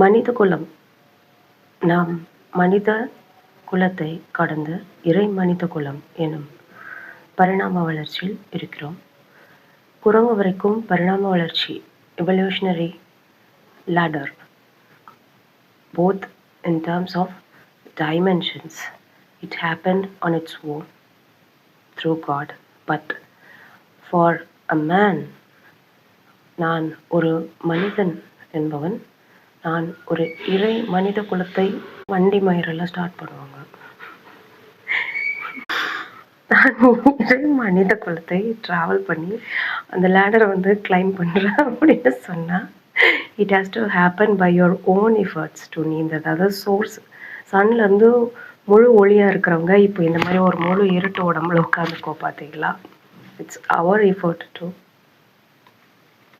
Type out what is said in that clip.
மனித குலம், நாம் மனித குலத்தை கடந்து இறை மனித குலம் எனும் பரிணாம வளர்ச்சியில் இருக்கிறோம். குரங்கு வரைக்கும் பரிணாம வளர்ச்சி, evolutionary ladder, both in terms of dimensions, it happened on its own through God. But for a man, நான் ஒரு மனிதன் என்பவன், நான் ஒரு இறை மனித குலத்தை வண்டி மயிரெல்லாம் ஸ்டார்ட் பண்ணுவாங்க. நான் இறை மனித குலத்தை ட்ராவல் பண்ணி அந்த லேடரை வந்து கிளைம் பண்ணுறேன் அப்படின்னு சொன்னால், it has to happen by your own efforts to நீந்த. அதாவது சோர்ஸ் சன்லேருந்து முழு ஒளியாக இருக்கிறவங்க இப்போ இந்த மாதிரி ஒரு முழு இருட்டு உடம்புல உட்காந்துக்கோ பார்த்தீங்களா. It's our effort to